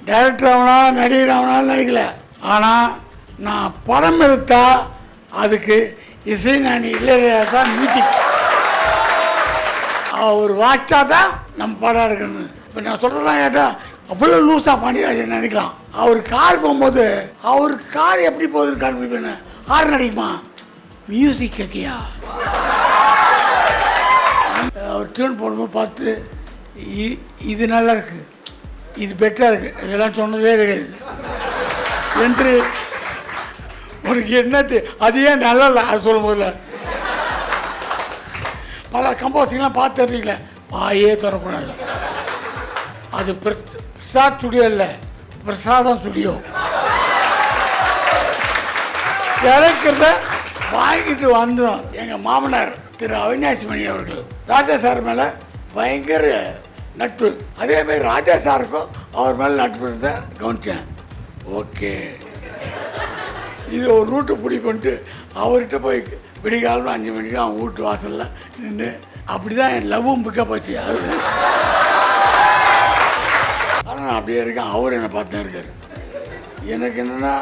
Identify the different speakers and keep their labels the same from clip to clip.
Speaker 1: Director ஆகனா நடிகர் ஆகணும்னு நினைக்கல. ஆனால் நான் படம் எடுத்தால் அதுக்கு இசை ஞானி இளையராஜா மியூசிக் அவர் வாட்சா தான் நம்ம படம் எடுக்கணும். இப்போ நான் சொல்கிறதெல்லாம் கேட்டால் அவ்வளோ லூஸாக பாண்டியராஜன் நினைக்கலாம். அவர் கார் போகும்போது அவர் கார் எப்படி போகுதுன்னு காண்பிப்பேன். ஹார்ன் அடிக்குமா, மியூசிக் கேட்கியா, அவர் டியூன் போடும்போது பார்த்து இது நல்லா இருக்குது, இது பெட்டராக இருக்குது, இதெல்லாம் சொன்னதே கிடையாது என்று உனக்கு என்னது அது ஏன் நல்லா இல்லை அது சொல்லும் போதில்ல. பல கம்போசிங்லாம் பார்த்து தெரிஞ்சிக்கல, வாயே தரக்கூடாது. அது பிரசாத் ஸ்டுடியோ இல்லை, பிரசாதம் ஸ்டுடியோ. கிடைக்கிறத வாங்கிட்டு வந்தோம். எங்கள் மாமனார் திரு அவினாசி மணி அவர்கள் ராஜா சார் மேலே பயங்கர நட்பு. அதேமாதிரி ராஜா சாருக்கும் அவர் மேலே நட்பு இருந்தால் கவனித்தேன். ஓகே, இது ஒரு ரூட்டு பிடி பண்ணிட்டு அவர்கிட்ட போய் விடிகாலம் 5 மணிக்கு அவன் வீட்டு வாசலில் நின்று அப்படி தான் என் லவ்வும் பிக்கப் ஆச்சு. அது ஆனால் நான் அப்படியே இருக்கேன், அவர் என்னை பார்த்தா இருக்கார். எனக்கு என்னென்னா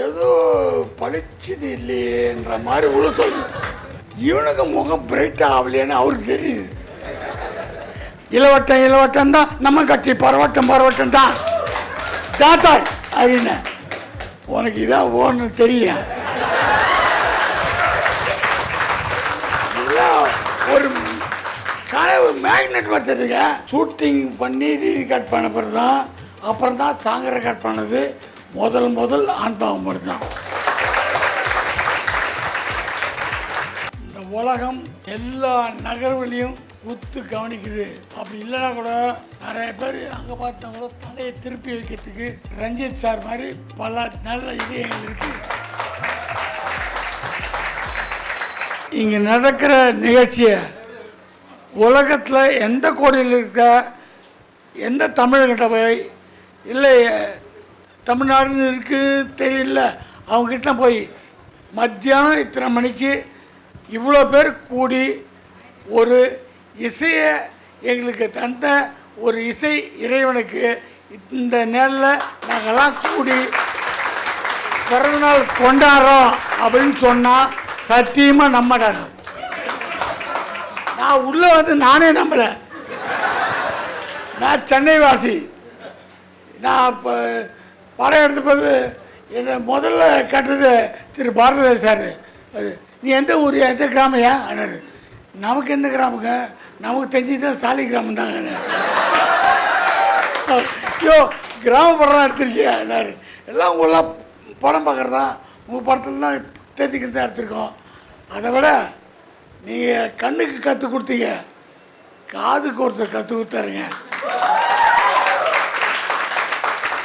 Speaker 1: ஏதோ பளிச்சுன்னு இல்லையேன்ற மாதிரி உள்ள சொல்லு. இவனுக்கு முகம் பிரைட்டாக ஆகலையேன்னு அவருக்கு தெரியுது. இளவட்டம் இளவட்டம் தான் நம்ம கட்சி, பரவட்டம் பரவட்டம் தான் தாத்தா அப்படின்னு. உனக்கு இதான் ஓன்னு தெரியல. ஒரு கனவு மேக்னெட் வச்சதுங்க. ஷூட்டிங் பண்ணி ரீரெக்கார்ட் பண்ண பிறகு தான் அப்புறம் தான் சாங் ரெக்கார்ட் பண்ணது முதல் ஆண்பாவம் படம் தான். இந்த உலகம் எல்லா நகர்வுலையும் குத்து கவனிக்குது. அப்படி இல்லைன்னா கூட நிறைய பேர் அங்கே பார்த்தா கூட தலையை திருப்பி வைக்கிறதுக்கு ரஞ்சித் சார் மாதிரி பல நல்ல இதயங்கள் இருக்கு. இங்கே நடக்கிற நிகழ்ச்சியை உலகத்தில் எந்த கோடியில் இருக்க எந்த தமிழர்கிட்ட போய் இல்லை தமிழ்நாடுன்னு இருக்குது தெரியல அவங்ககிட்ட போய் மத்தியானம் இத்தனை மணிக்கு இவ்வளோ பேர் கூடி ஒரு இசையை எங்களுக்கு தந்த ஒரு இசை இறைவனுக்கு இந்த நேரில் நாங்கள்லாம் கூடி பிறந்தநாள் கொண்டாடுறோம் அப்படின்னு சொன்னால் சத்தியமாக நம்பட்டாங்க. நான் உள்ளே வந்து நானே நம்பலை. நான் சென்னை வாசி. நான் இப்போ படம் எடுத்த போது என்னை முதல்ல கட்டுறது திரு பாரதி சார். அது நீ எந்த ஊர், எந்த கிராமையா ஆனார். நமக்கு எந்த கிராமங்க, நமக்கு தெரிஞ்சுதான் சாலி கிராமம் தாங்க. ஐயோ கிராம படம் எடுத்திருக்கியா எல்லாரு, எல்லாம் உங்களெலாம் படம் பார்க்குறதா, உங்கள் படத்தில் தான் தெரிஞ்சுக்கிறது தான் எடுத்திருக்கோம். அதை விட நீங்கள் கண்ணுக்கு கற்றுக் கொடுத்தீங்க, காதுக்கு ஒருத்தர் கற்றுக் கொடுத்தாருங்க.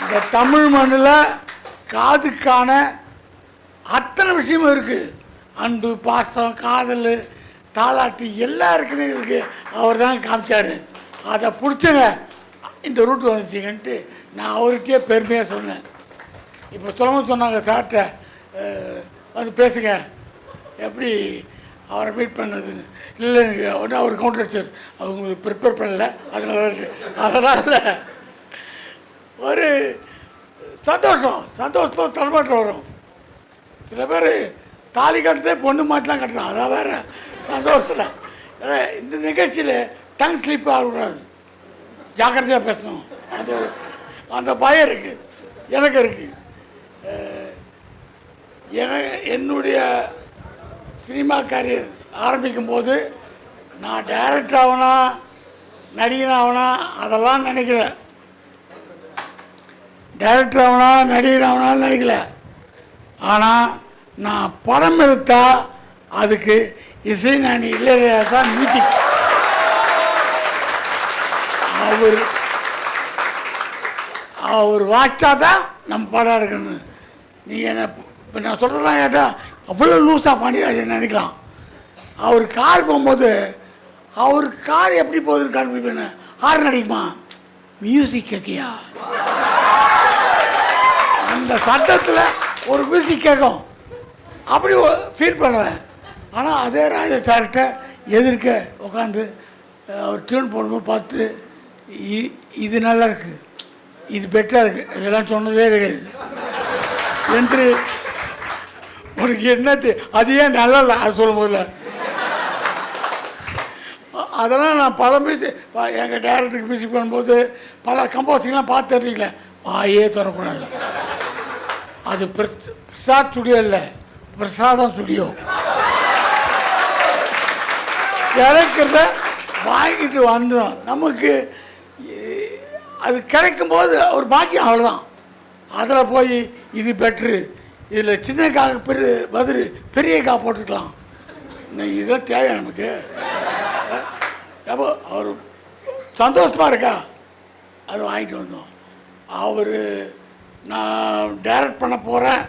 Speaker 1: இந்த தமிழ் மண்ணில் காதுக்கான அத்தனை விஷயமும் இருக்குது. அன்பு, பாசம், காதல், தாலாட்டி எல்லாம் இருக்குன்னு அவர் தான் காமிச்சார். அதை பிடிச்சங்க இந்த ரூட்டு வந்துச்சிங்கன்ட்டு நான் அவர்கிட்டயே பெருமையாக சொன்னேன். இப்போ சொன்னாங்க சார்கிட்ட வந்து பேசுங்க எப்படி அவரை மீட் பண்ணதுன்னு. இல்லை எனக்கு ஒன்று அவர் கவுண்டர் அடிச்சார், அவங்களுக்கு ப்ரிப்பேர் பண்ணல, அதனால் ஒரு சந்தோஷத்தில் தடுமாற்றம் வரும். சில பேர் தாலி கட்டுறதே பொண்ணு மாற்றலாம் கட்டுறான், அதான் வேறு சந்தோஷத்தில். இந்த நிகழ்ச்சியில் டங் ஸ்லிப் ஆகக்கூடாது, ஜாக்கிரதையாக பேசணும். அந்த பயம் இருக்குது, எனக்கு இருக்குது. என்னுடைய சினிமா கரியர் ஆரம்பிக்கும் போது நான் டைரக்டர் ஆகனா நடிகன் ஆகனா அதெல்லாம் நினைக்கல. டைரக்டர் ஆகனா நடிகன் ஆகணும்னு நினைக்கல. ஆனால் நான் படம் எடுத்தால் அதுக்கு இசை ஞானி இளையராஜா மியூசிக் அவர் வாட்சா தான் நம்ம படம் எடுக்கணும். நீங்கள் என்ன இப்போ நான் சொல்கிறதெல்லாம் கேட்டால் அவ்வளோ லூஸாக பாண்டியராஜன் நினைக்கலாம். அவர் கார் போகும்போது அவர் கார் எப்படி போகுதுன்னு காண்பிப்பேன். ஹார்ன் அடிக்குமா, மியூசிக் கேட்கியா, அந்த சட்டத்தில் ஒரு மியூசிக் கேட்கும், அப்படி ஃபீல் பண்ணுவேன். ஆனால் அதே ராஜா சார்கிட்ட எதிர்க்க உட்காந்து அவர் டியூன் போடும்போது பார்த்து இது நல்லா இருக்குது, இது பெட்டராக இருக்குது, இதெல்லாம் சொன்னதே கிடையாது. என்று உனக்கு என்னத்து அது ஏன் நல்லா இல்லை அது சொல்லும் போதில்ல. அதெல்லாம் நான் பல மியூசிக் எங்கள் டைரக்டருக்கு மியூசிக் பண்ணும்போது பல கம்போசிங்லாம் பார்த்து தெரிஞ்சிக்கல. வாயே தரக்கூடாது. அது பிரசாத் ஸ்டுடியோ இல்லை, பிரசாதம் ஸ்டுடியோ. கிடைக்கிறத வாங்கிட்டு வந்துடும். நமக்கு அது கிடைக்கும்போது ஒரு பாக்கியம், அவ்வளோதான். அதில் போய் இது பெட்ரு, இதில் சின்ன காக பதில் பெரிய கா போட்டுக்கலாம். இதெல்லாம் தேவை நமக்கு. அப்போ அவர் சந்தோஷமாக இருக்கா, அது வாங்கிட்டு வந்தோம். அவர் நான் டைரக்ட் பண்ண போகிறேன்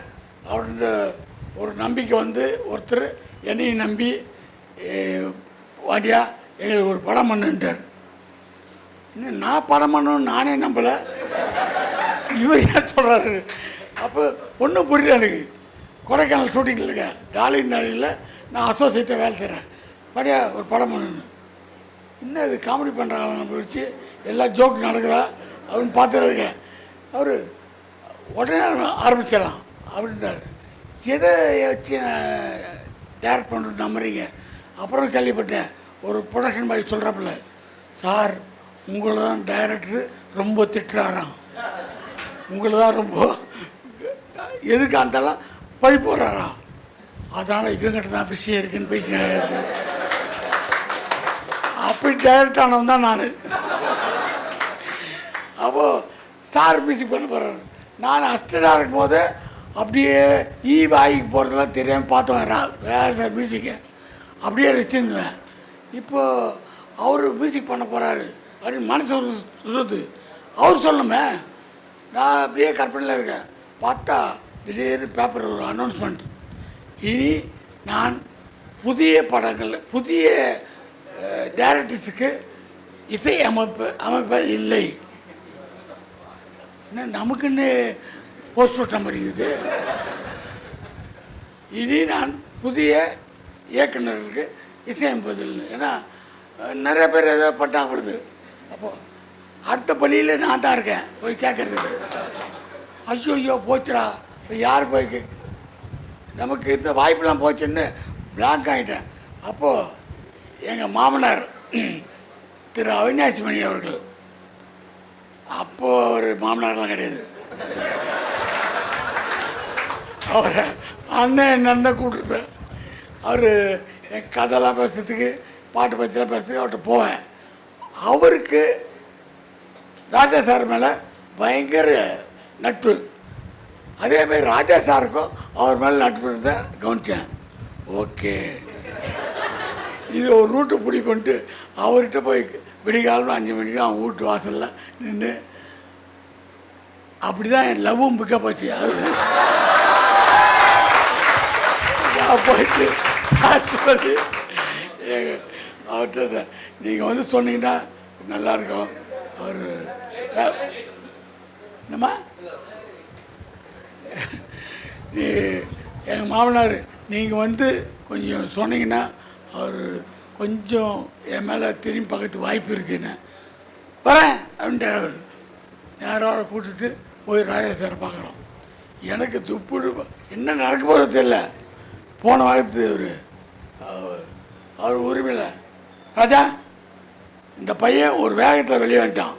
Speaker 1: அப்படின்ற ஒரு நம்பிக்கை வந்து ஒருத்தர் என்னையும் நம்பி வாடியா எங்களுக்கு ஒரு படம் பண்ணுன்ட்டார். இன்னும் நான் படம் பண்ணணும்னு நானே நம்பலை, இவர் ஏன் சொல்கிறாரு. அப்போ ஒன்றும் புரியல எனக்கு. கொடைக்கானல் ஷூட்டிங்கில் இருக்கேன், டாலின் நாளில் நான் அசோசியேட்டாக வேலை செய்கிறேன். படியா ஒரு படம் பண்ணணும். இன்னும் இது காமெடி பண்ணுறாங்க நம்ம வச்சு எல்லா ஜோக் நடக்குதா அப்படின்னு பார்த்துருக்கேன். அவர் உடனே ஆரம்பிச்சிடலாம் அப்படின்றாரு. எதை வச்சு டேரக்ட் பண்ணுறது நம்புறீங்க? அப்புறம் கேள்விப்பட்டேன் ஒரு ப்ரொடக்ஷன் பாய் சொல்கிறாப்புல, சார் உங்களை தான் டைரக்டர் ரொம்ப திட்டுறாராம், உங்களை தான் ரொம்ப எதுக்கு அந்தெல்லாம் பழி போடுறாரா, அதனால் இவங்கிட்ட தான் விஷயம் இருக்குன்னு பேசினேன். அப்படி டைரக்ட் ஆனவன் தான் நான். அப்போது சார் மியூசிக் பண்ண போகிறாரு. நான் அஸ்டடாக இருக்கும்போது அப்படியே வாய்க்கு போகிறதெல்லாம் தெரியாமல் பார்த்தேன் வேறு சார் மியூசிக்கை அப்படியே ரசிச்சுருந்தேன். இப்போது அவர் மியூசிக் பண்ண போகிறாரு அப்படின்னு மனசு சொல்லுது. அவர் சொல்லணுமே, நான் அப்படியே கற்பனையில் இருக்கேன். பார்த்தா திடீர்னு பேப்பர் ஒரு அனௌன்ஸ்மெண்ட், இனி நான் புதிய படங்கள் புதிய டைரக்டர்ஸுக்கு இசை அமைப்ப இல்லை. என்ன நமக்குன்னு போஸ்ட் விட்ட மாதிரி இருக்குது. இனி நான் புதிய இயக்குநர்களுக்கு இசையமைப்பதில்லை. ஏன்னா நிறைய பேர் ஏதோ பட்டாப்படுது. அப்போது அடுத்த பள்ளியில் நான் தான் இருக்கேன் போய் கேட்குறதுக்கு. ஐயோ போச்சுடா, இப்போ யார் போய் நமக்கு இந்த வாய்ப்பெல்லாம் போச்சுன்னு பிளாங்க் ஆகிட்டேன். அப்போது எங்கள் மாமனார் திரு அவினாசி மணி அவர்கள், அப்போது ஒரு மாமனார்லாம் கிடையாது, அவரை அண்ணன் என்னன்னு தான் கூப்பிட்டுருப்பேன். அவர் என் கதையெல்லாம் பேசுறதுக்கு பாட்டு பற்றிலாம் பேசுறதுக்கு அவர்கிட்ட போவேன். அவருக்கு ராஜா சார் மேலே பயங்கர நட்பு. அதேமாதிரி ராஜா சாருக்கும் அவர் மேலே நட்பு இருந்தால் கவனித்தேன். ஓகே, இது ஒரு ரூட்டு பிடி பண்ணிட்டு அவர்கிட்ட போய் விடிகாலம் 5 மணிக்கு அவன் வீட்டு வாசலில் நின்று அப்படி தான் என் லவ்வும் பிக்கப் ஆச்சு. அது போயிட்டு சொல்லி அவர்கிட்ட நீங்கள் வந்து சொன்னீங்கன்னா நல்லாயிருக்கும். அவர் என்னம்மா நீ எங்கள் மாமனார் நீங்கள் வந்து கொஞ்சம் சொன்னீங்கன்னா அவர் கொஞ்சம் என் மேலே திரும்பி பார்க்கறதுக்கு வாய்ப்பு இருக்குன்னு வரேன் அப்படின்ட்டு அவர் நேரோட கூட்டிட்டு போய் ராஜா சாரை பார்க்குறோம். எனக்கு துப்புடு என்ன நடக்க போதோ தெரியல. போன வாரத்து அவர் உரிமையில், ராஜா இந்த பையன் ஒரு வேகத்தில் வெளியே வந்துட்டான்,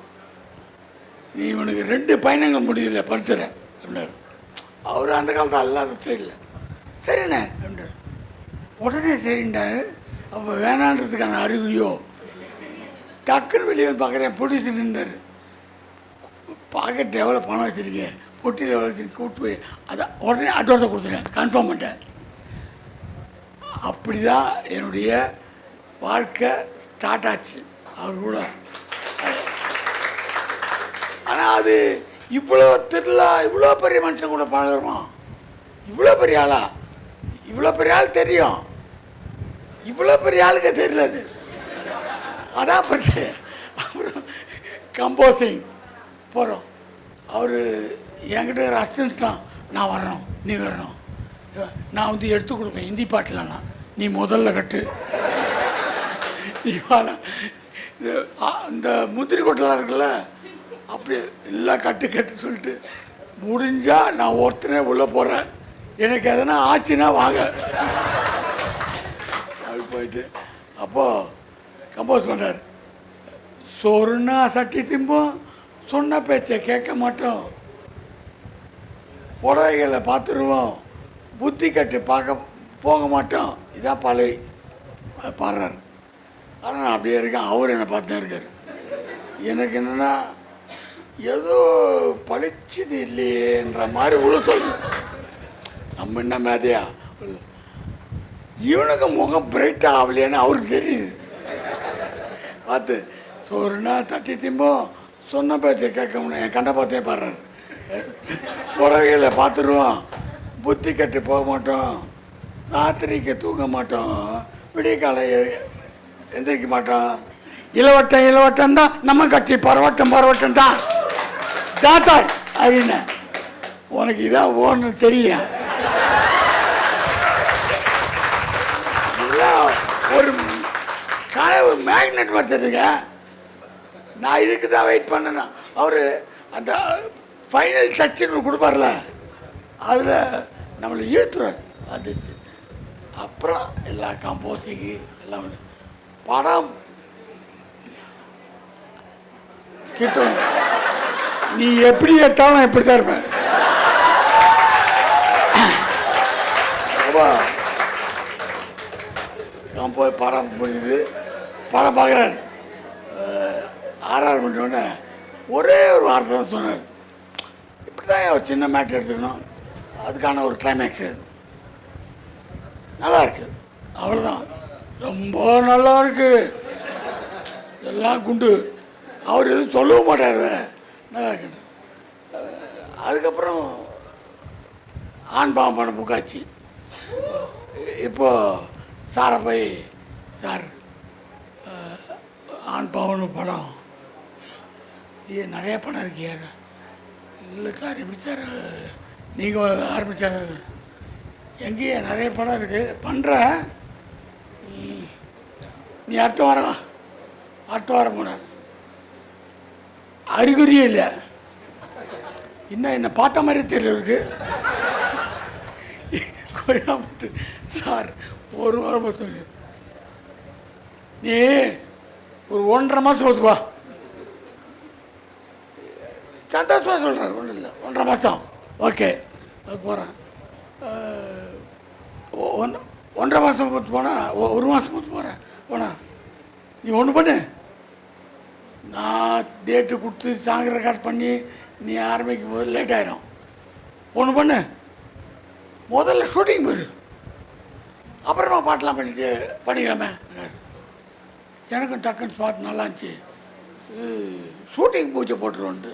Speaker 1: நீ இவனுக்கு 2 பயணங்கள் முடியல படுத்துறேன் அப்படின்னாரு. அவர் அந்த காலத்தில் அல்லாத சைடில் சரிண்ணே அப்படின்றார். உடனே சரிண்டாரு. அப்போ வேணான்றதுக்கான அறிகுறியோ டக்குன்னு வெளியே வந்து பார்க்குறேன். பொடிச்சு நின்றார். பாக்கெட் எவ்வளோ பணம் வச்சுருக்கேன், பொட்டியில் எவ்வளோ வச்சுருக்கேன், கூப்பிட்டு போய் அதை உடனே அட்வான்ஸை கொடுத்துட்டேன், கன்ஃபார்ம் பண்ணிட்டேன். அப்படி தான் என்னுடைய வாழ்க்கை ஸ்டார்ட் ஆச்சு அவர் கூட. ஆனால் அது இவ்வளோ திருவிழா இவ்வளோ பெரிய மனுஷன் கூட பழகிறோமா, இவ்வளோ பெரிய ஆளா, இவ்வளோ பெரிய ஆள் தெரியும், இவ்வளோ பெரிய ஆளுக்கு தெரியல. அது அதான் பிரச்சனை. அப்புறம் கம்போசிங் போகிறோம். அவர் என்கிட்ட இருக்கிற அசிஸ்டன்ஸ்லாம், நான் வரணும், நீ வரணும், நான் வந்து எடுத்து கொடுப்பேன் ஹிந்தி பாட்டிலண்ணா, நீ முதல்ல கட்டு, நீ வாடா. இந்த முந்திரி கொட்டெல்லாம் இருக்குல்ல, அப்படி எல்லாம் கட்டு சொல்லிட்டு முடிஞ்சால் நான் ஒருத்தனே உள்ளே போகிறேன், எனக்கு எதனா ஆச்சுன்னா வாங்க அப்படி போயிட்டு அப்போது கம்போஸ் பண்ணார். சொருன்னா சட்டி திம்போம், சொன்ன பேச்சை கேட்க மாட்டோம், புடவைகளை பார்த்துருவோம், புத்தி கட்டு பார்க்க போக மாட்டோம். இதான் பழவி அது பாடுறாரு. ஆனால் நான் அப்படியே இருக்கேன், அவர் என்னை பார்த்து தான் இருக்கார். எனக்கு என்னென்னா ஏதோ பளிச்சுன்னு இல்லையேன்ற மாதிரி உள்ள சொல்லுது. நம்ம என்ன மேதையா, இவனுக்கு முகம் பிரைட்டாக ஆகலையேன்னு அவருக்கு தெரியுது. பார்த்து சோறுனா தட்டி திம்போம், சொன்ன பேச்சை கேட்க முடியும், என் கண்ட பார்த்தே பாடுறாரு. புடவைகளை பார்த்துருவோம், புத்தி கட்டி போக மாட்டோம், ராத்திரிக்கு தூங்க மாட்டோம், விடிய காலை எந்திரிக்க மாட்டோம், இளவட்டம் தான் நம்ம கட்டி பரவட்டம் தான் தாத்தார் அப்படின்னு. உனக்கு இதான் ஓன்னு தெரியல. ஒரு கனவு மேக்னெட் வருதுங்க. நான் இதுக்கு தான் வெயிட் பண்ணேன்னா அவர் அந்த ஃபைனல் டச்சுன்னு கொடுப்பார்ல, அதில் நம்மளை இழுத்துருவார். வந்துச்சு அப்புறம் எல்லா கம்போசிங்கு எல்லாம் படம் கிட்ட நீ எப்படி எடுத்தாலும் எப்படி தான் இருப்பேன். போய் படம் முடியுது, படம் பார்க்குறாரு. 6 மணியோடனே ஒரே ஒரு வார்த்தை தான் சொன்னார், இப்படி தான் ஒரு சின்ன மேட்ரு எடுத்துக்கணும், அதுக்கான ஒரு கிளைமேக்ஸ் நல்லா இருக்கு, அவ்வளோதான், ரொம்ப நல்லா இருக்கு, எல்லாம் குண்டு. அவர் எதுவும் சொல்லவும் மாட்டார், வேறு நல்லா இருக்கு. அதுக்கப்புறம் ஆண் பாவம் பண்ண புக்காச்சு. இப்போது சாரை போய், சார் ஆண் பாவம்னு படம் இது நிறைய படம் இருக்கியா? இல்லை சார், எப்படி சார் நீங்கள் ஆரம்பித்தாங்க? எங்கேயே நிறைய படம் இருக்குது, பண்ணுற நீ அடுத்த வாரம் போன அறிகுறியே இல்லை, இன்னும் என்னை பார்த்த மாதிரி தெரியல இருக்கு. கோயாமத்து சார் ஒரு வாரம் பார்த்து நீ ஒரு 1.5 மாதம் ஓதுவா, சந்தோஷமாக சொல்கிறார். ஒன்றும் இல்லை, 1.5 மாதம் ஓகே, அது போகிறேன். 1.5 மாதம் பொறுத்து போனால் 1 மாதம் பொறுத்து போனால் நீ ஒன்று பண்ணு, நான் டேட்டு கொடுத்து சாங் ரெக்கார்ட் பண்ணி நீ ஆரம்பிக்கும் போது லேட் ஆகிடும். ஒன்று பண்ணு, முதல்ல ஷூட்டிங் போயிரு, அப்புறமா பாட்டெலாம் பண்ணிக்கலாமே. எனக்கும் டக்குன்னு ஸ்பாட் நல்லா இருந்துச்சு. ஷூட்டிங் பூஜை போட்டுருவோன்ட்டு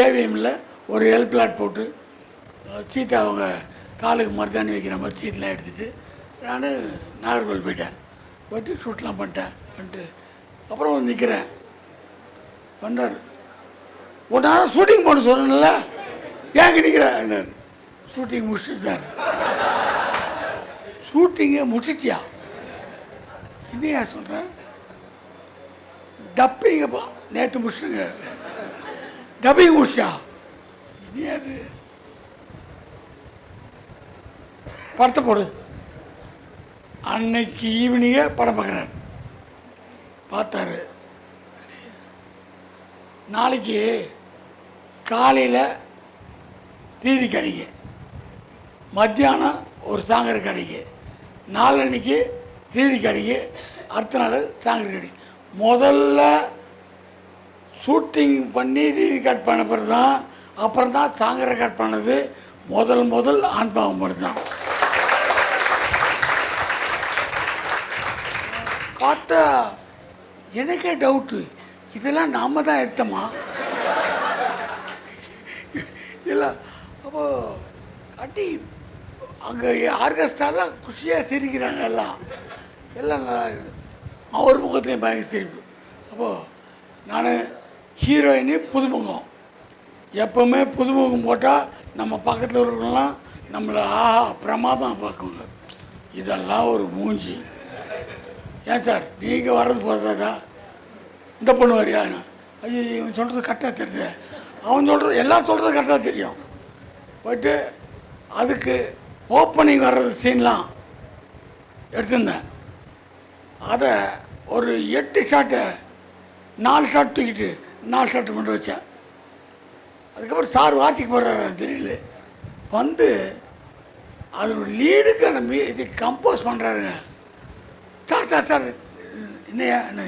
Speaker 1: ஏவிஎம்மில் ஒரு பிளாட் போட்டு சீட்டை அவங்க காலுக்கு மருதாணி வைக்கிற மாதிரி சீட்டெலாம் எடுத்துகிட்டு நான் நாகர்கோவில் போயிட்டு ஷூட்லாம் பண்ணிட்டு அப்புறம் வந்து நிற்கிறேன். வந்தார், ஒன்றா ஷூட்டிங் போட சொல்லணும்ல, ஏங்க நிற்கிறேன்? ஷூட்டிங் முடிச்சுட்டு சார். ஷூட்டிங்கை முடிச்சிட்டியா? என்னையா சொல்கிறேன்? டப்பிங்கப்பா நேற்று முடிச்சுங்க, டப்பிங் முடிச்சா? இனியா அது படத்தை போடு. அன்னைக்கு ஈவினிங்கே படம் பார்க்குறாரு, பார்த்தாரு. நாளைக்கு காலையில் ரீதி கிடைக்கு, மத்தியானம் ஒரு சாங்கர் கிடைக்கு, நாளன்னைக்கு ரீதி கிடைக்கு, அடுத்த நாள் சாங்கர் கிடைக்கு. முதல்ல ஷூட்டிங் பண்ணி ரீதி கட் பண்ண பிறகு தான், அப்புறம் தான் சாங்கர் ரெக்கார்ட் பண்ணது முதல் ஆண் பாவம் படம் தான். பார்த்தா எனக்கே டவுட்டு, இதெல்லாம் நாம் தான் எடுத்தோமா இல்லை? அப்போது அட்டி அங்கே ஆர்கெஸ்ட்ராலாம் குஷியாக சிரிக்கிறாங்க, எல்லாம் நல்லா இருக்குது. அவர் முகத்துலேயும் பயங்கர சிரிப்பு. அப்போது நான் ஹீரோயினு புதுமுகம், எப்போவுமே புதுமுகம் போட்டால் நம்ம பக்கத்தில் இருக்கிறவங்களாம் நம்மளை பிரமாதமாக பார்க்குங்க. இதெல்லாம் ஒரு மூஞ்சி. ஏன் சார் நீங்கள் வர்றது போதாதா, இந்த பொண்ணு வரியா? ஐயோ இவன் சொல்கிறது கரெக்டாக தெரியுது, அவன் சொல்கிறது எல்லாம் சொல்கிறது கரெக்டாக தெரியும். போய்ட்டு அதுக்கு ஓப்பனிங் வர்றது சீன்லாம் எடுத்திருந்தேன். அதை ஒரு 8 ஷாட்டை 4 ஷாட் தூக்கிட்டு 4 ஷாட் மட்டும் வச்சேன். அதுக்கப்புறம் சார் வாட்சிக்கு போடுறாரு தெரியல, வந்து அதோட லீடுக்கான இது கம்போஸ் பண்ணுறாருங்க. சார் என்னையா என்ன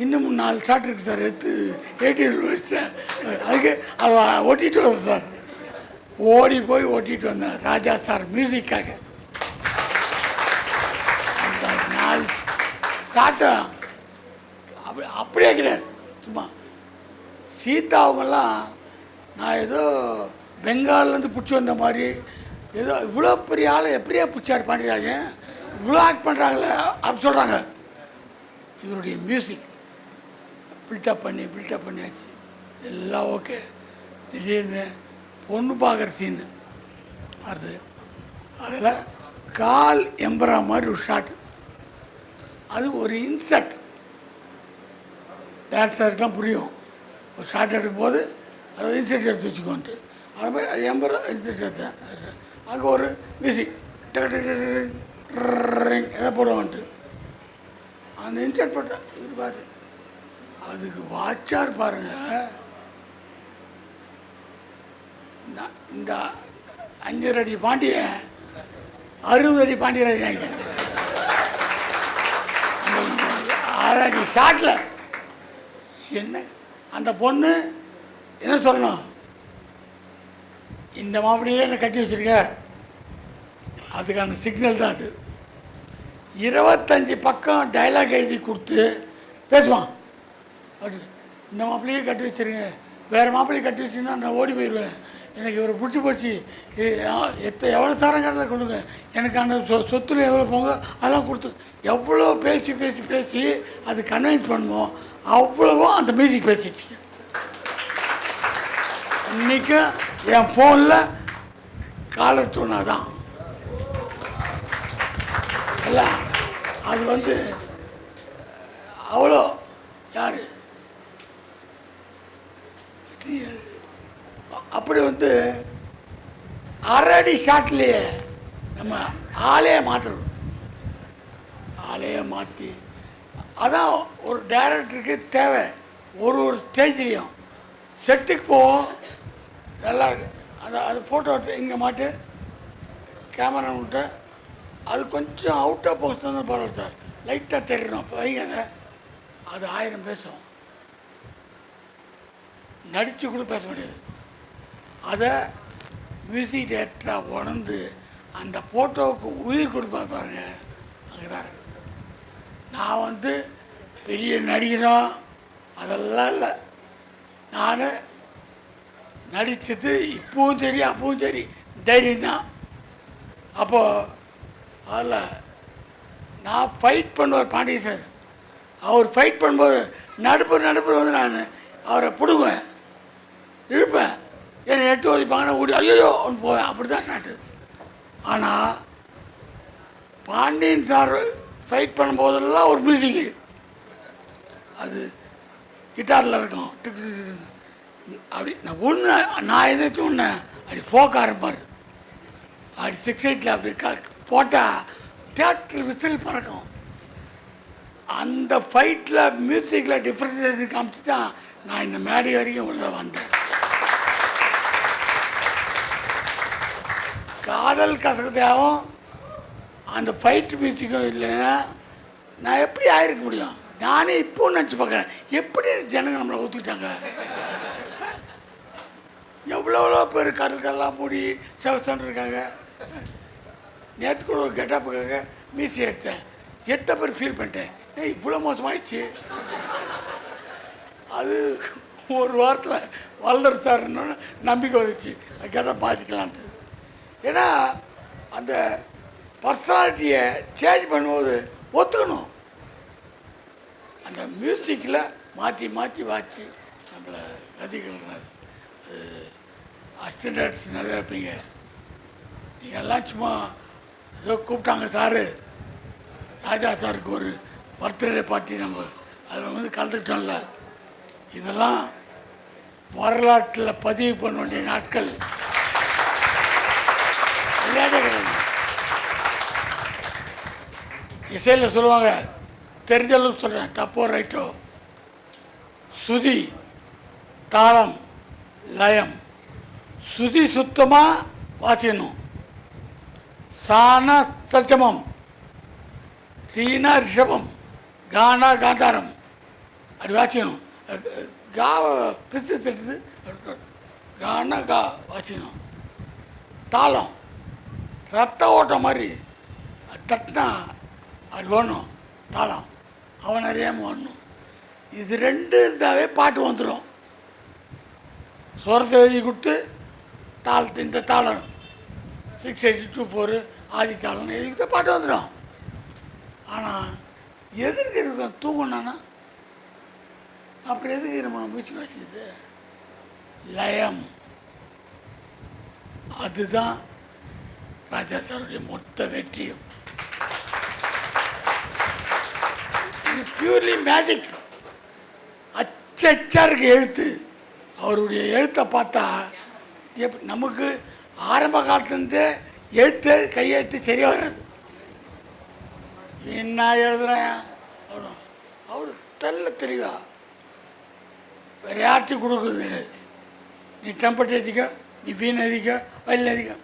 Speaker 1: இன்னும் 4 ஷாட் இருக்குது சார், எடுத்து 80 வச்சேன். அதுக்கு அதை ஓட்டிகிட்டு வந்தேன் சார். ஓடி போய் ஓட்டிகிட்டு வந்தேன் ராஜா சார் மியூசிக்காக. அந்த 4 ஷாட்டை அப்படியே கிடையாது. சும்மா சீதாவங்கெல்லாம் நான் ஏதோ பெங்கால்லேருந்து பிடிச்சி வந்த மாதிரி, ஏதோ இவ்வளோ பெரிய ஆள் எப்படியா பிடிச்சார் பாண்டியராஜன், இவ்வளோ ஆக்ட் பண்ணுறாங்களே அப்படி சொல்கிறாங்க. இவருடைய மியூசிக் பில்டப் பண்ணியாச்சு, எல்லாம் ஓகே. திடீர்னு பொண்ணு பார்க்குற சீனு வருது. அதில் கால் எம்பரா மாதிரி ஒரு ஷாட், அது ஒரு இன்சர்ட். டேரக்டருக்கெலாம் புரியும், ஒரு ஷார்ட் எடுக்கும்போது அது இன்சர்ட் எடுத்து வச்சுக்கோன்ட்டு. அது மாதிரி அது எம்பரா இன்சர்ட் எடுத்தேன். அங்கே ஒரு மியூசிக் எதை போடுவான்ட்டு அந்த இன்சர்ட் போட்டேன். இது பாரு, அதுக்கு வாட்சார் பாருங்க. இந்த 5 அடி பாண்டிய 60 அடி பாண்டியராஜன் ஆகிட்டேன். 6 அடி ஷாட்டில் என்ன அந்த பொண்ணு என்ன சொல்லணும், இந்த மாப்பிளையே என்னை கட்டி வச்சுருக்க, அதுக்கான சிக்னல் தான் அது. 25 பக்கம் டைலாக் எழுதி கொடுத்து பேசுவான். அப்படி இந்த மாப்பிள்ளையே கட்டி வச்சுருங்க, வேறு மாப்பிள்ளையை கட்டி வச்சிங்கன்னா நான் ஓடி போயிடுவேன், எனக்கு இவரை பிடிச்சி போச்சு, எவ்வளோ சாரம் கட்டலை கொடுங்க, எனக்கான சொத்துல எவ்வளோ போங்க அதெல்லாம் கொடுத்து எவ்வளோ பேசி பேசி பேசி அது கன்வின்ஸ் பண்ணுமோ அவ்வளவோ அந்த மியூசிக் பேசிச்சு. இன்றைக்கும் என் ஃபோனில் காலர் டூனா தான் இல்லை, அது வந்து அவ்வளோ யார் அப்படி வந்து 6 அடி ஷாட்லேயே நம்ம ஆளையே மாற்றணும். ஆளையே மாற்றி அதான் ஒரு டைரக்டருக்கு தேவை. ஒரு ஸ்டேஜ்லேயும் செட்டுக்கு போவோம், நல்லா இருக்கு அது ஃபோட்டோ எடுத்து இங்கே மாட்டு கேமரா விட்டு அது கொஞ்சம் அவுட் ஆஃப் போஸ்ட் தான் பரவாயில்ல சார், லைட்டாக தெரியும் இப்போ வைங்க அதை, அது 1000 பேசும், நடித்து கூட பேச முடியாது. அதை மியூசிக் டேரக்டராக உணர்ந்து அந்த ஃபோட்டோவுக்கு உயிர் கொடுப்பா பாருங்க, அங்கே தான் இருக்குது. நான் வந்து பெரிய நடிகனோ அதெல்லாம் இல்லை, நான் நடித்தது இப்போவும் சரி அப்பவும் சரி தைரியம்தான். அப்போது அதில் நான் ஃபைட் பண்ணுவார் பாண்டிய சார், அவர் ஃபைட் பண்ணும்போது நடுப்பு வந்து நான் அவரை பிடுங்குவேன், இழுப்பேன், என்னை 8 ஒதிப்பாங்கன்னா ஓடி ஐயோ ஒன்று போவேன், அப்படி தான் ஸ்டார்ட்டு. ஆனால் பாண்டியன் சார் ஃபைட் பண்ணும்போதெல்லாம் ஒரு மியூசிக்கு, அது கிட்டாரில் இருக்கும், அப்படி நான் எதாச்சும் ஒன்று அப்படி ஃபோக் ஆரம்பிப்பார், அப்படி 6/8 அப்படி போட்டால் தியேட்டர் விசில் பறக்கும். அந்த ஃபைட்டில் மியூசிக்கில் டிஃப்ரென்ஸ் காமிச்சு தான் நான் இந்த மேடை வரைக்கும் உள்ள வந்தேன். காதல் கசகத்தையாகவும் அந்த ஃபைட் மியூசிக்கும் இல்லைன்னா நான் எப்படி ஆகிருக்க முடியும்? நானே இப்போவும் நினச்சி பார்க்குறேன், எப்படி ஜனங்க நம்மளை ஒத்துக்கிட்டாங்க. எவ்வளோ பேர் கடற்கெல்லாம் மூடி செவசன் இருக்காங்க. நேற்று கூட ஒரு கெட்டப்புக்காக மீசி எடுத்தேன், 8 பேர் ஃபீல் பண்ணிட்டேன், இவ்வளோ மோசமாகிடுச்சு. அது ஒரு வாரத்தில் வளர்ந்துரு சார்ன்னு நம்பிக்கை வந்துச்சு, அது கேட்டால் பார்த்துக்கலான்ட்டு. ஏன்னா அந்த பர்சனாலிட்டியை சேஞ்ச் பண்ணும்போது ஒத்துக்கணும். அந்த மியூசிக்கில் மாற்றி மாற்றி வாச்சு நம்மளை கதிக்கிறார். அசிஸ்டன்ட் டைரக்டர்ஸ் நிறையா இருப்பீங்க, நீங்கள் எல்லாம் சும்மா ஏதோ கூப்பிட்டாங்க சாரு, ராஜா சாருக்கு ஒரு பர்த்டே பார்ட்டி நம்ம அதில் வந்து கலந்துக்கிட்டோம்ல, இதெல்லாம் வரலாற்றில் பதிவு பண்ண வேண்டிய நாட்கள் விளையாட்டே கிடையாது. இசையில் சொல்லுவாங்க, தெரிஞ்சளவுக்கு சொல்கிறேன், தப்போ ரைட்டோ, சுதி, தாளம், லயம். சுதி சுத்தமாக வாசிக்கணும், சானா சச்சமம், ரீனா ரிஷபம், கானா காந்தாரம் அப்படி வாசிக்கணும். காவை பிரித்து தட்டுது, கானா கா வாசிக்கணும். தாளம் ரத்த ஓட்டம் மாதிரி தட்டினா அப்படி ஓடணும். தாளம் அவன் அறியாமல் ஓடணும். இது ரெண்டு இருந்தாவே பாட்டு வந்துடும். சுரத்தை எழுதி கொடுத்து தாளத்தை, இந்த தாளம் 6/8/2/4 ஆதி தாளம் எழுதி கொடுத்தா பாட்டு வந்துடும். ஆனால் எதுக்கு இருக்கும் தூங்கணுன்னா, அப்புறம் எதுக்கு நம்ம மூச்சு வாசிக்குது? லயம். அதுதான் ராஜா சாருடைய மொத்த வெற்றியும். இது பியூர்லி மேஜிக். அச்சா இருக்கு எழுத்து. அவருடைய எழுத்தை பார்த்தா நமக்கு ஆரம்ப காலத்துலேருந்தே எழுத்து கையெழுத்து சரியாக வராது. என்ன எழுதுறேன் அவர் தெல்ல தெளிவா வேறு யார்ட்டையும் கொடுக்குறது கிடையாது. நீ டெம்பட் எழுதிக்க, நீ வீண் எழுதிக்க, வயலில் எழுதிக்க,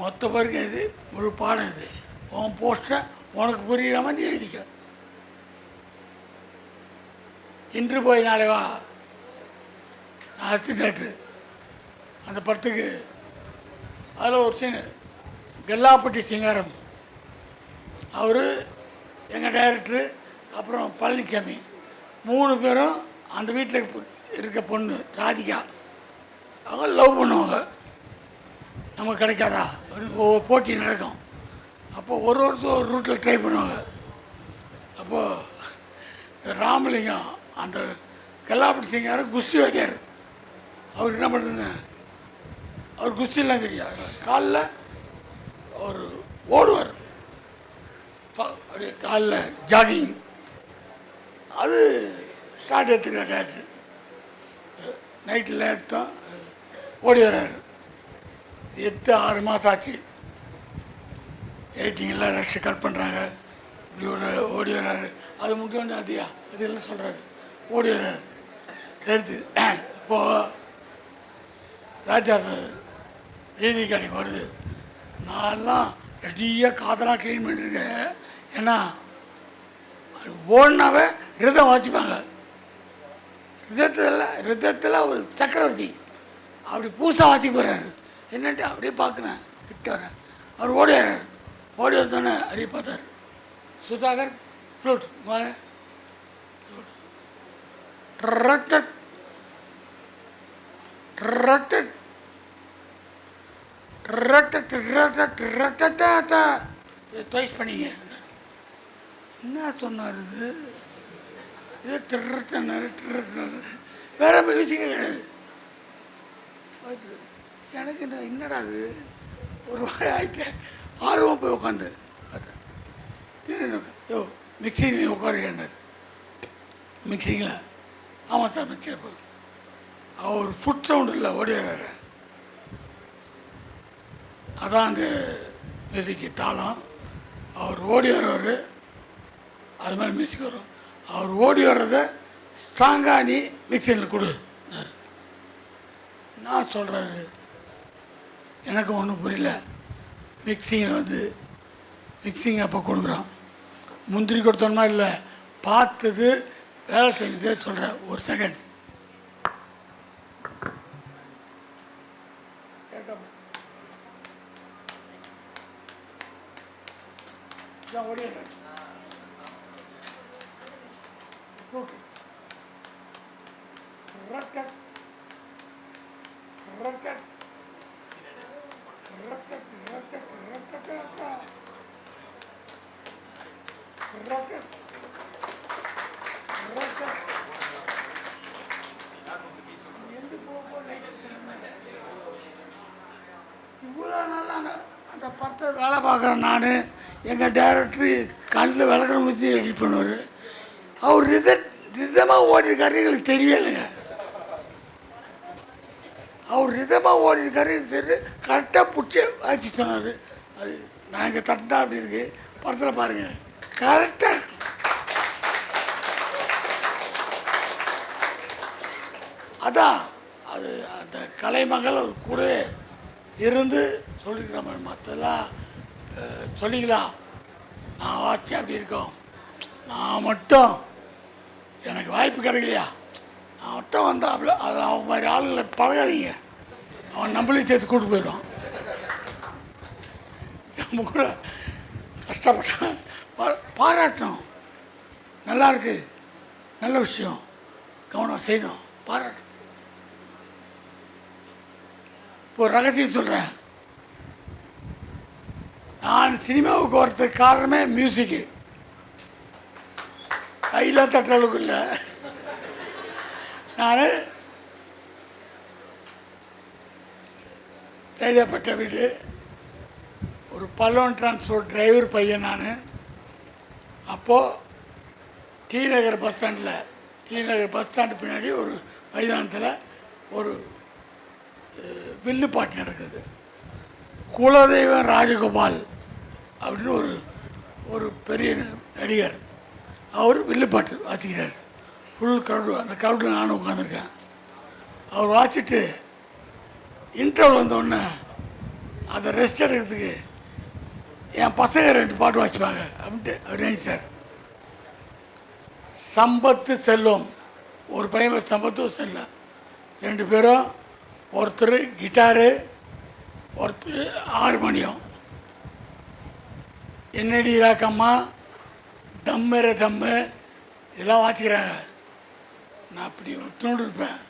Speaker 1: மொத்த பேருக்கு இது முழு பாடம். இது உன் போஸ்டரை உனக்கு புரிகிற மாதிரி எழுதிக்க. இன்று போய் நாளை வா, அசிஸ்டன்ட் அந்த படத்துக்கு அதில் ஒரு சீனு, கல்லாப்பட்டி சிங்காரம், அவர் எங்கள் டைரக்டரு, அப்புறம் பழனிசாமி, 3 பேரும் அந்த வீட்டில் இருக்க பொண்ணு ராதிகா, அவங்க லவ் பண்ணுவாங்க. நமக்கு கிடைக்காதா ஒவ்வொரு போட்டி நடக்கும். அப்போது ஒருத்தர் ஒரு ரூட்டில் ட்ரை பண்ணுவாங்க. அப்போது இந்த ராமலிங்கம் அந்த கல்லாப்பட்டி சிங்காரம் குஸ்தி வைக்கார். அவர் என்ன பண்ணுறது, அவர் குஸ்திலாம் தெரியாது. காலில் அவர் ஓடுவார், அப்படியே காலில் ஜாகிங். அது ஸ்டார்ட் எடுத்துக்கிற டேரக்டர் நைட்டில் எடுத்தோம், ஓடி வர்றாரு. 8-6 மாதம் ஆச்சு. எயிட்டிங்கெல்லாம் ரெஸ்ட்டு கட் பண்ணுறாங்க. இப்படி ஓடி வர்றாரு. அது முக்கியம் அதிகா அதெல்லாம் சொல்கிறாரு. ஓடி வர்றாரு எடுத்து. இப்போது ராஜா சார் எழுதி கடைக்கு வருது. நான்லாம் ரெடியாக காதெல்லாம் க்ளீன் பண்ணியிருக்கேன். ஏன்னா ஓடினாவே ரிதம் வாசிப்பாங்க. ரிதத்தில் ஒரு சக்கரவர்த்தி அப்படி பூசா வாசி போகிறாரு. என்னட்டு அப்படியே பார்க்குறேன், கிட்ட வரேன். அவர் ஓடி வர்றாரு. ஓடி வந்தோடனே அப்படியே பார்த்தார். சுதாகர் ஃப்ளூட் ட்வைஸ் பண்ணிங்க. என்ன சொன்னார் இது? இது திருட்டினாரு. வேற மியூசிக்கே கிடையாது. எனக்கு என்னடா அது ஒரு வாரம் ஆகிட்டேன். ஆர்வம் போய் உட்காந்து பார்த்தேன். யோ மிக்சிங் உட்காருன்னார். மிக்சிங்கில் ஆமாம் சார் மிக்சியில் போய் அவர் ஃபுட் சவுண்டு இல்லை ஓடி வர்றாரு. அதான் அந்த மியூசிக்கு தாளம். அவர் ஓடி வர்றவர் அது மாதிரி மியூசிக் வரும். அவர் ஓடி வர்றத ஸ்ட்ராங்காக நீ மிக்சிங்கில் கொடு. நான் சொல்கிறாரு, எனக்கு ஒன்றும் புரியல. மிக்சிங் அப்போ கொடுக்குறான். முந்திரி கொடுத்தோம்னா இல்லை, பார்த்தது வேலை செஞ்சதே சொல்கிறேன். ஒரு செகண்ட் ஓடிடுறேன். இவ்வளோ நல்லா அந்த படத்தை வேலை பார்க்குறேன் நான். எங்கள் டைரக்டரு கண்ணில் விளக்கணம் ஊற்றி எடிட் பண்ணுவார். அவர் ரிதமாக ஓடிருக்காரு, எங்களுக்கு தெரியவே இல்லைங்க. அவர் ரிதமாக ஓடிருக்காரு தெரிஞ்சு கரெக்டாக பிடிச்சி வாசி சொன்னார். அது நான் இங்கே தட்டா அப்படி இருக்கு படத்தில் பாருங்கள், கரெக்டாக இருக்கும். அதான் அது அந்த கலைமகள் அவர் கூட இருந்து சொல்லிக்கிற மாதிரி மற்றெல்லாம் சொல்லிக்கலாம். நான் வாட்சி அப்படி இருக்கோம், நான் மட்டும் எனக்கு வாய்ப்பு கிடைக்கலையா, நான் மட்டும் வந்தாப்புல அது அவன் மாதிரி ஆளுங்களை பழகாதீங்க, அவன் நம்மளையும் சேர்த்து கூப்பிட்டு போயிடுவான். நம்ம கூட கஷ்டப்பட்டான் பாராட்டணும், நல்லா இருக்கு, நல்ல விஷயம், கவனம் செய்யணும், பாராட்டணும். இப்போ ரகசியம் சொல்கிறேன், நான் சினிமாவுக்கு வரதுக்கு காரணமே மியூசிக்கு. கையில் தட்டுற அளவுக்கு இல்லை. நான் சைதாப்பேட்டை வீடு, ஒரு பல்லவன் டிரான்ஸ்போர்ட் டிரைவர் பையன் நான். அப்போது டி நகர் பஸ் ஸ்டாண்டில், டி நகர் பஸ் ஸ்டாண்டு பின்னாடி ஒரு மைதானத்தில் ஒரு வில்லு பாட்டு நடக்குது. குலதெய்வம் ராஜகோபால் அப்படின்னு ஒரு பெரிய நடிகர், அவர் வில்லுப்பாட்டு வாசிக்கிறார். ஃபுல் க்ரௌடு, அந்த க்ரௌடு நானும் உட்காந்துருக்கேன். அவர் வாசிட்டு இன்டர்வல் வந்தோடனே அதை ரெஸ்ட் எடுக்கிறதுக்கு என் பசங்க 2 பாட்டு வாசிப்பாங்க அப்படின்ட்டு அவர் நினைச்சார். சம்பத்து செல்வம், ஒரு பையன் சம்பத்து செல்வம், 2 பேரும், ஒருத்தர் கிட்டாரு, ஒருத்தர் ஹார்மோனியம். என்னடி ராக்கம்மா, தம்முற தம்மு இதெல்லாம் வாசிக்கிறாங்க. நான் அப்படி விட்டுன்னு இருப்பேன்.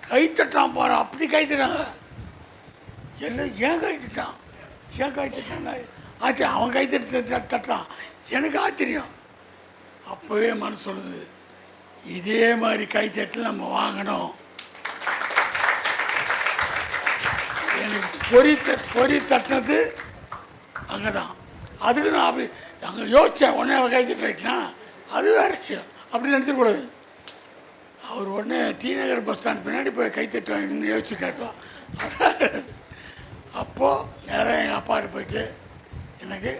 Speaker 1: கைத்தட்டான் பாரு, அப்படி கைத்தட்டாங்க எல்லாம். ஏன் கைத்தட்டான், ஏன் கைத்தட்டான் ஆச்சரியம், அவன் கைத்தட்டு தட்டான், எனக்கு ஆச்சரியம். அப்போவே மனசு சொல்லுது, இதே மாதிரி கைத்தட்டில் நம்ம வாங்கணும். எனக்கு பொறி தட்டினது அங்கே தான். அதுக்கு நான் அப்படி அங்கே யோசித்தேன், உடனே அவன் கைத்தட்டு வைக்கலாம், அது வேறு விஷயம், அப்படி நினச்சிடக்கூடாது. அவர் உடனே டி நகர் பஸ் ஸ்டாண்ட் பின்னாடி போய் கைத்தட்டு வாங்கணும்னு யோசிச்சு காட்டுவான். அதான் கிடையாது. அப்போது நேராக எங்கள் அப்பாட்ட போயிட்டு எனக்கு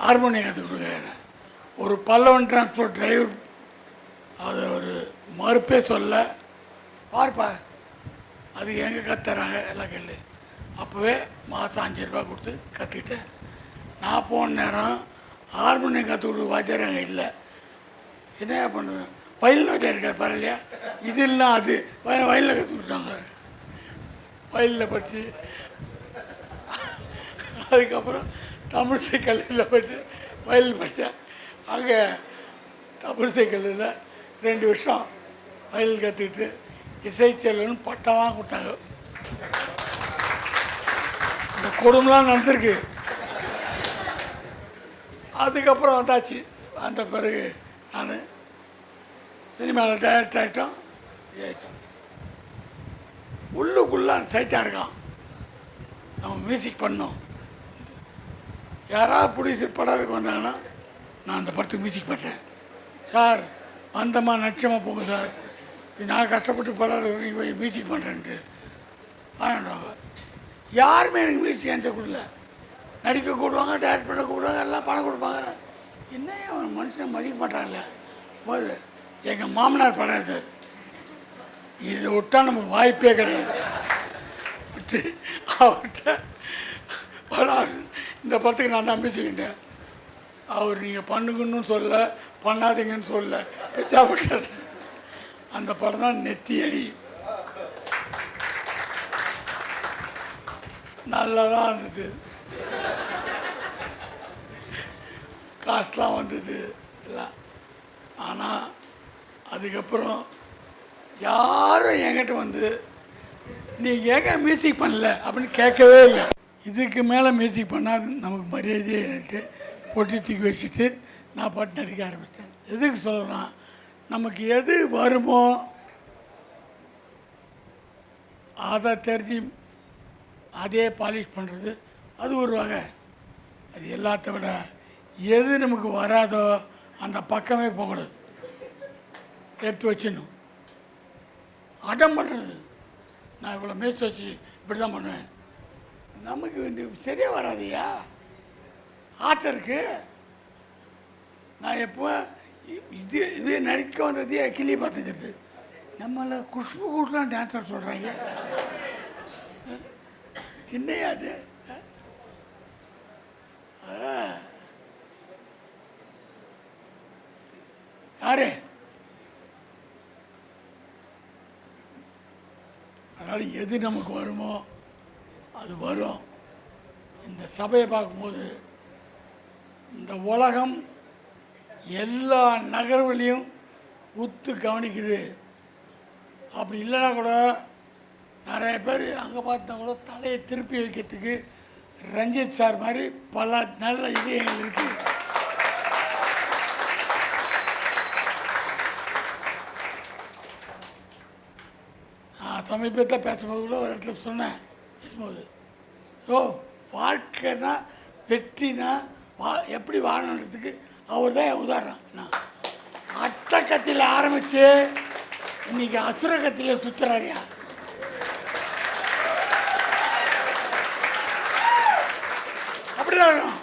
Speaker 1: ஹார்மோனியம் கற்றுக் கொடுக்குறாரு. ஒரு பல்லவன் டிரான்ஸ்போர்ட் டிரைவர், அதை ஒரு மறுப்பே சொல்ல, பார்ப்பா அது எங்கே கற்றுறாங்க எல்லாம் கேள்வி. அப்போவே மாதம் 5 ரூபா கொடுத்து கற்றுக்கிட்டேன். நான் போன நேரம் ஹார்மோனியம் கற்றுக் கொடுக்க வாத்தியார் அங்கே இல்லை. என்ன பண்ணுறது, வயலில் வாத்தியார் இருக்கார் பரவாயில்லையா, இது இல்லைனா அது வயலில் கற்றுக் கொடுத்தாங்க. வயலில் படித்து அதுக்கப்புறம் தமிழிசை கல்லூரியில் போய்ட்டு வயலில் படித்தேன். அங்கே தமிழிசை கல்லூரியில் 2 வருஷம் வயலில் கற்றுக்கிட்டு இசைச்செல்வன் பட்டம்லாம் கொடுத்தாங்க. இந்த குடும்பம்லாம் நடந்திருக்கு. அதுக்கப்புறம் வந்தாச்சு. வந்த பிறகு நான் சினிமாவில் டைரக்ட் ஆகிட்டோம். உள்ளுக்குள்ளே சைத்தான் இருக்கான், நம்ம மியூசிக் பண்ணோம். யாராவது பிடிச்சி படம் வந்தாங்கன்னா நான் அந்த படத்துக்கு மியூசிக் பண்ணுறேன் சார், வந்தம்மா நட்சமாக போங்க சார், நான் கஷ்டப்பட்டு படம் போய் மியூசிக் பண்ணுறேன்ட்டு வாங்கிடுவாங்க. யாருமே எனக்கு மியூசிக் ஆன்சர் கொடுக்கல. நடிக்க கூடுவாங்க, டைரக்ட் பண்ண கூடுவாங்க, எல்லாம் பணம் கொடுப்பாங்க. என்ன அவன் மனுஷனை மதிக்க மாட்டாங்கல்ல போது. எங்கள் மாமனார் படம் எடுத்தார். இதை விட்டால் நமக்கு வாய்ப்பே கிடையாது. விட்டு அவர்கிட்ட படம், இந்த படத்துக்கு நான் தான் மியூசிக்கிட்டேன். அவர் நீங்கள் பண்ணுங்கன்னு சொல்ல, பண்ணாதீங்கன்னு சொல்ல, பெச்சாப்பட்டார். அந்த படம் தான் நெத்தி அடி. நல்லா தான் இருந்தது, காசுலாம் வந்தது எல்லாம். ஆனால் அதுக்கப்புறம் யாரும் என்கிட்ட வந்து நீங்கள் ஏங்க மியூசிக் பண்ணல அப்படின்னு கேட்கவே இல்லை. இதுக்கு மேலே மியூசிக் பண்ணால் நமக்கு மரியாதையே எனக்கு பொட்டி தூக்கி வச்சுட்டு நான் பாட்டு நடிக்க ஆரம்பித்தேன். எதுக்கு சொல்கிறேன்னா, நமக்கு எது வருமோ அதை தெரிஞ்சு அதே பாலிஷ் பண்ணுறது, அது ஒரு வகை. அது எல்லாத்த விட எது நமக்கு வராதோ அந்த பக்கமே போகக்கூடாது, எடுத்து வச்சிடணும். அடம் பண்ணுறது. நான் இவ்வளோ மேய்ச்சி வச்சு இப்படி தான் பண்ணுவேன். நமக்கு சரியாக வராதியா ஆத்தருக்கு. நான் எப்போ இது நடிக்க வந்ததையே கிளி பார்த்துக்கிறது. நம்மளை குஷ்பு கூட்டலாம் டான்ஸர் சொல்கிறாங்க. சின்னையா அது. அதனால் யாரு அதனால் எது நமக்கு வருமோ அது வரும். இந்த சபையை பார்க்கும்போது இந்த உலகம் எல்லா நகர்வுலையும் உத்து கவனிக்குது. அப்படி இல்லைன்னா கூட நிறைய பேர் அங்கே பார்த்தா கூட தலையை திருப்பி வைக்கிறதுக்கு ரஞ்சித் சார் மாதிரி பல நல்ல இதயங்கள் இருக்குது. நான் சமீபத்தில் பேசும்போது கூட ஒரு இடத்துல சொன்னேன். பேசும்போது வாழ்க்கைனா வெற்றினா எப்படி வாழணுன்றதுக்கு அவர் தான் என் உதாரணம். நான் அட்டை கத்தியில் ஆரம்பித்து இன்னைக்கு அசுர கத்தியில் சுற்றுறாரியா. அப்படிதான்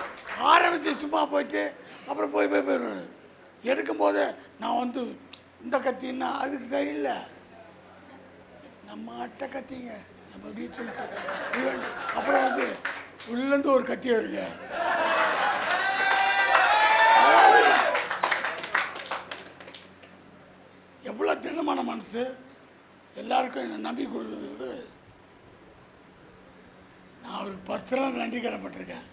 Speaker 1: ஆரம்பித்து சும்மா போயிட்டு அப்புறம் போயிடுவார். எடுக்கும்போது நான் வந்து இந்த கத்தின்னா அதுக்கு தெரியல. நம்ம அட்டை கத்திங்க நம்ம வீட்டில் அப்புறம் வந்து உள்ளேருந்து ஒரு கத்தி வருங்க. எவ்வளோ திண்ணமான மனசு. எல்லாருக்கும் என்னை நம்பி கொடுக்குறது கூட நான் அவருக்கு பர்சனலாக நன்றி கடன்பட்டிருக்கேன்.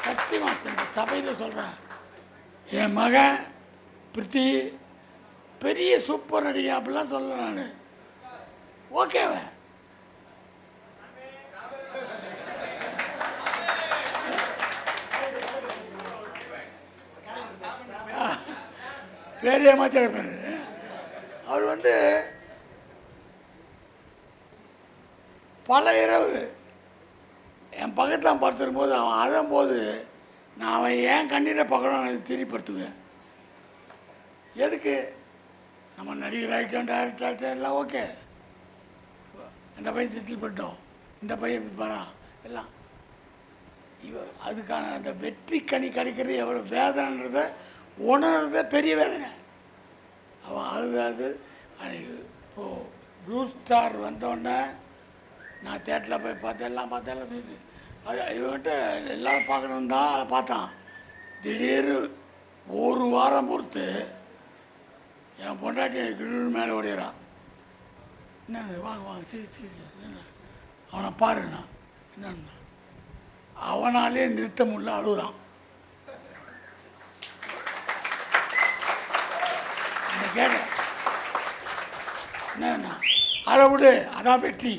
Speaker 1: சத்தியமாக இந்த சபையில் சொல்கிறேன். என் மகன் பிரித்தி பெரிய சூப்பர் நடிகை அப்படிலாம் சொல்ல. நான் ஓகேவா பெரிய மாத்திர பேர். அவர் வந்து பல இரவு என் பக்கத்தில் படுத்துருக்கும்போது அவன் அழும்போது நான் அவன் ஏன் கண்ணீரை பார்க்கணும் திருப்பிடுத்துவேன். எதுக்கு நம்ம நடிகர் ஆகிட்டோம், டைரக்டர் ஆகிட்டோம், எல்லாம் ஓகே. அந்த பையன் செட்டில் பண்ணிட்டோம், இந்த பையன் இப்படி போகிறான் எல்லாம். அதுக்கான அந்த வெற்றி கனி கிடைக்கிறது எவ்வளோ வேதனைன்றதை உணர்றத பெரிய வேதனை. அவன் அழுதாது. அன்றைக்கி இப்போது ப்ளூ ஸ்டார் வந்தோடனே நான் தேட்டரில் போய் பார்த்தேன், எல்லாம் பார்த்தேன். அது இவன்கிட்ட எல்லோரும் பார்க்கணும் தான் அதை பார்த்தான். திடீர்னு ஒரு வாரம் பொறுத்து என் பொண்டாட்டி கிழு மேலே ஓடிறான். என்ன வாங்க வாங்க சரி என்ன அவனை பாருண்ணா என்னன்னா அவனாலே நிறுத்த முடியல, அழுகுறான். கேட்டேன் என்னண்ணா அதை விடு, அதான் வெற்றி.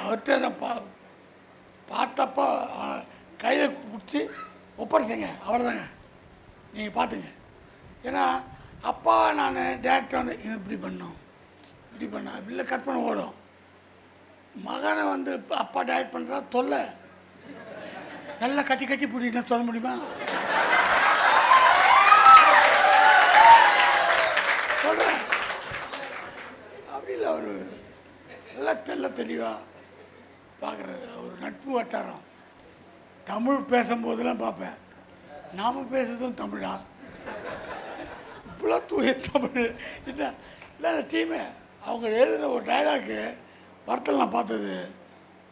Speaker 1: அவர்கிட்ட நான் பார்த்தப்போ கையில் பிடிச்சி ஒப்படைச்சிங்க, அவ்வளோதாங்க, நீங்கள் பார்த்துங்க. ஏன்னா அப்பா நான் டேரக்டர் வந்து இப்படி பண்ணோம் இப்படி பண்ண இப்படில கற்பனை ஓடும். மகனை வந்து அப்பா டேரக்ட் பண்ணுறா தொல்லை. நல்லா கட்டி கட்டி பிடிக்கணும் சொல்ல முடியுமா? சொல்கிறேன் அப்படி இல்லை. அவர் நல்லா தெளிவாக பார்க்குற ஒரு நட்பு வட்டாரம். தமிழ் பேசும்போதெல்லாம் பார்ப்பேன், நாம் பேசுறதும் தமிழா இவ்வளோ தூய தமிழ் என்ன இல்லை. அந்த டீமு அவங்க எழுதுகிற ஒரு டைலாக்கு படத்தில் நான் பார்த்தது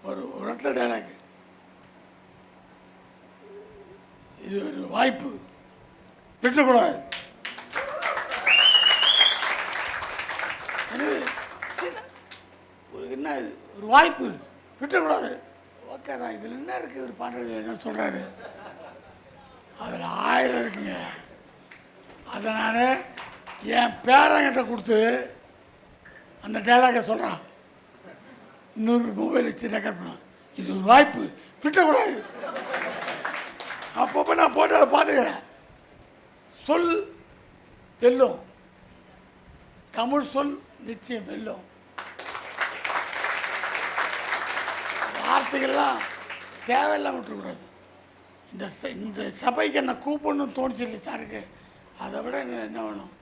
Speaker 1: ஒரு இடத்துல டைலாக்கு, இது ஒரு வாய்ப்பு விட்டுக்கூடாது. சின்ன ஒரு என்ன ஒரு வாய்ப்பு விட்டுக்கூடாது. ஓகே தான், இதில் என்ன இருக்குது இவர் பண்ணுறது என்ன சொல்கிறாரு, அதில் 1000 இருக்குங்க. அதை நான் என் பேரங்கிட்ட கொடுத்து அந்த டைலாகை சொல்கிறான். இன்னொரு மொபைல் வச்சு ரெக்கார்ட் பண்ணான். இது ஒரு வாய்ப்பு விட்டுக்கூடாது. அப்பப்போ நான் போட்டு அதை பார்த்துக்கிறேன். சொல் வெல்லும், தமிழ் சொல் நிச்சயம் வெல்லும். வார்த்தைகள்லாம் தேவையில்லாம விட்டுக்கூடாது. இந்த சபைக்கு என்னை கூப்பிடணும்னு தோணுச்சு இல்லை சாருக்கு. அதை விட என்ன வேணும்?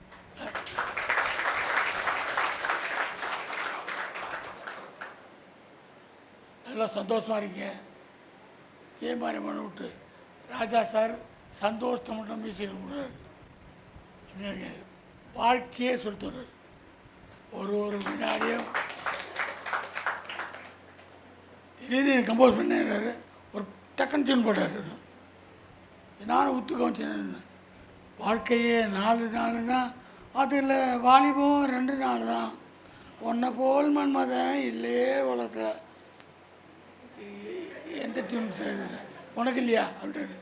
Speaker 1: நல்லா சந்தோஷமாக இருக்கீங்க. தீர்மானம் விட்டு ராஜா சார் சந்தோஷத்தை மட்டும் மியூசிக் கொடுக்குறாரு அப்படின்னு வாழ்க்கையே சொல்லிட்டு ஒரு வினாடியும் திடீர்னு கம்போஸ் பண்ணிடுறாரு. ஒரு டக்குன்னு டியூன் போட்டார். நானும் ஒத்துக்க வச்சேன். வாழ்க்கையே 4 நாள் தான், அதில் வாலிபம் 2 நாள் தான், உன்னை போல் மன்மதன் இல்லையே உலகத்தில். எந்த டியூன் உனக்கு இல்லையா அப்படின்னு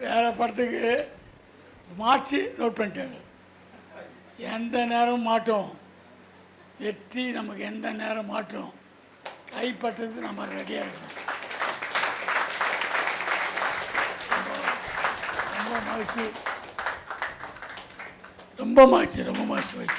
Speaker 1: வேறு படத்துக்கு மாற்றி நோட் பண்ணிட்டாங்க. எந்த நேரம் மாட்டோம், வெற்றி நமக்கு எந்த நேரம் மாட்டோம், கைப்பற்றதுக்கு நம்ம ரெடியாக இருக்கணும். ரொம்ப மகிழ்ச்சி, ரொம்ப மகிழ்ச்சி.